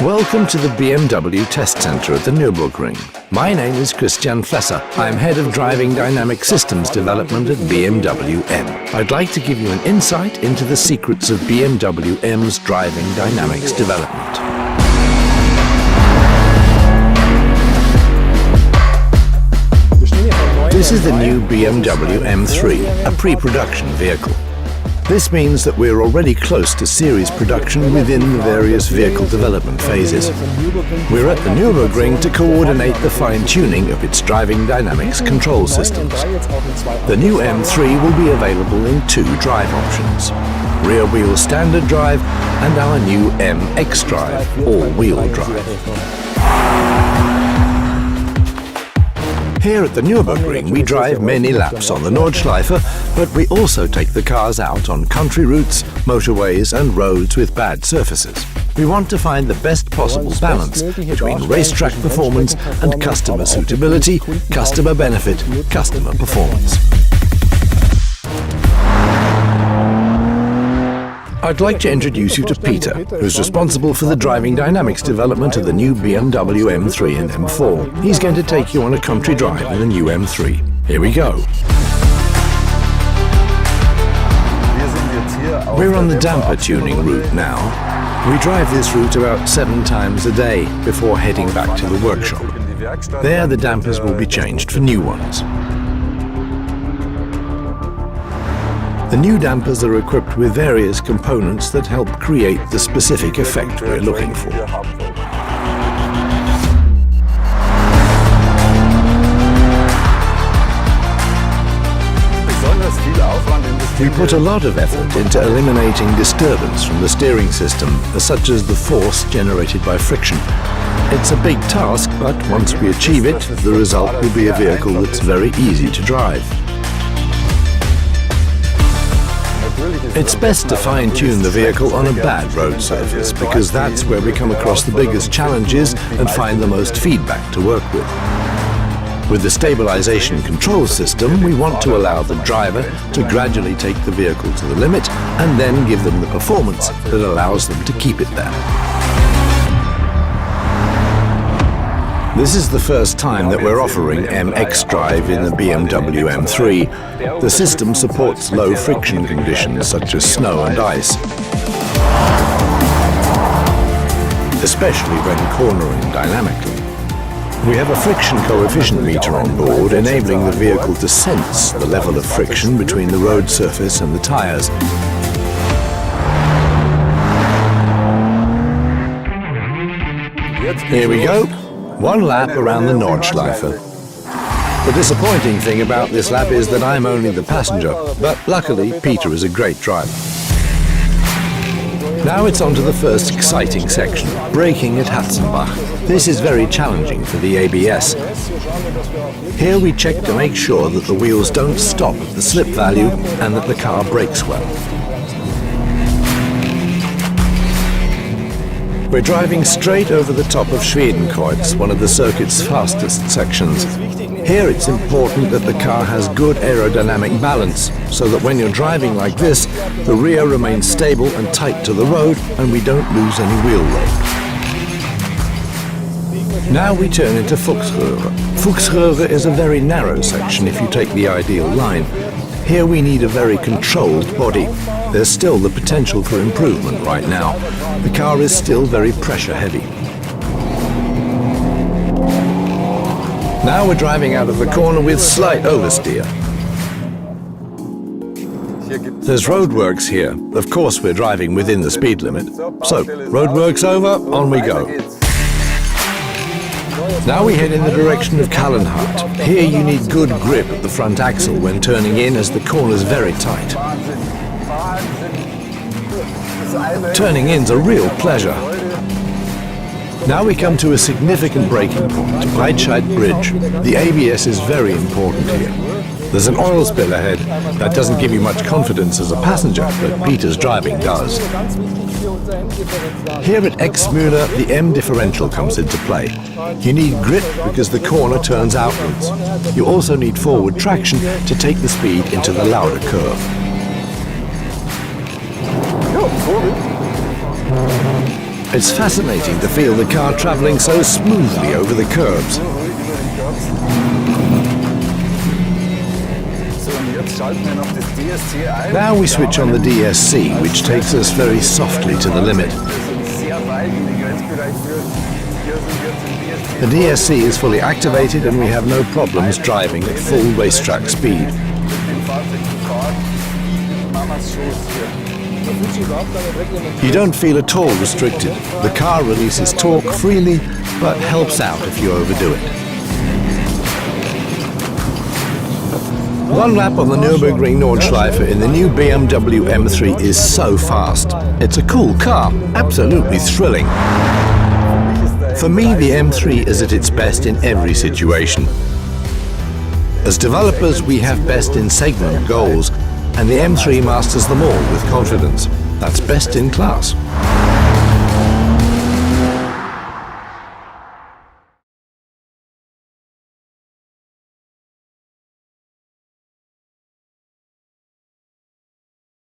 Welcome to the BMW Test Center at the Nürburgring. My name is Christian Flesser. I'm Head of Driving Dynamic Systems Development at BMW M. I'd like to give you an insight into the secrets of BMW M's driving dynamics development. This is the new BMW M3, a pre-production vehicle. This means that we're already close to series production within the various vehicle development phases. We're at the Nürburgring to coordinate the fine-tuning of its driving dynamics control systems. The new M3 will be available in two drive options: rear-wheel standard drive and our new MX drive, all-wheel drive. Here at the Nürburgring, we drive many laps on the Nordschleife, but we also take the cars out on country routes, motorways and roads with bad surfaces. We want to find the best possible balance between racetrack performance and customer suitability, customer benefit, customer performance. I'd like to introduce you to Peter, who's responsible for the driving dynamics development of the new BMW M3 and M4. He's going to take you on a country drive in the new M3. Here we go. We're on the damper tuning route now. We drive this route about 7 times a day before heading back to the workshop. There the dampers will be changed for new ones. The new dampers are equipped with various components that help create the specific effect we're looking for. We put a lot of effort into eliminating disturbance from the steering system, such as the force generated by friction. It's a big task, but once we achieve it, the result will be a vehicle that's very easy to drive. It's best to fine-tune the vehicle on a bad road surface, because that's where we come across the biggest challenges and find the most feedback to work with. With the stabilization control system, we want to allow the driver to gradually take the vehicle to the limit and then give them the performance that allows them to keep it there. This is the first time that we're offering MX drive in the BMW M3. The system supports low friction conditions such as snow and ice, especially when cornering dynamically. We have a friction coefficient meter on board, enabling the vehicle to sense the level of friction between the road surface and the tires. Here we go. 1 lap around the Nordschleife. The disappointing thing about this lap is that I'm only the passenger, but luckily Peter is a great driver. Now it's on to the first exciting section, braking at Hatzenbach. This is very challenging for the ABS. Here we check to make sure that the wheels don't stop at the slip value and that the car brakes well. We're driving straight over the top of Schwedenkreuz, one of the circuit's fastest sections. Here it's important that the car has good aerodynamic balance, so that when you're driving like this, the rear remains stable and tight to the road and we don't lose any wheel load. Now we turn into Fuchsröhre. Fuchsröhre is a very narrow section if you take the ideal line. Here we need a very controlled body. There's still the potential for improvement right now. The car is still very pressure heavy. Now we're driving out of the corner with slight oversteer. There's roadworks here. Of course we're driving within the speed limit. So, roadworks over, on we go. Now we head in the direction of Kallenhardt. Here you need good grip at the front axle when turning in, as the corner's very tight. Turning in's a real pleasure. Now we come to a significant braking point, Breitscheid Bridge. The ABS is very important here. There's an oil spill ahead. That doesn't give you much confidence as a passenger, but Peter's driving does. Here at Exmüller, the M differential comes into play. You need grip because the corner turns outwards. You also need forward traction to take the speed into the Lauder curve. It's fascinating to feel the car travelling so smoothly over the curbs. Now we switch on the DSC, which takes us very softly to the limit. The DSC is fully activated and we have no problems driving at full racetrack speed. You don't feel at all restricted. The car releases torque freely, but helps out if you overdo it. One lap on the Nürburgring Nordschleife in the new BMW M3 is so fast. It's a cool car, absolutely thrilling. For me, the M3 is at its best in every situation. As developers, we have best in segment goals, and the M3 masters them all with confidence. That's best in class.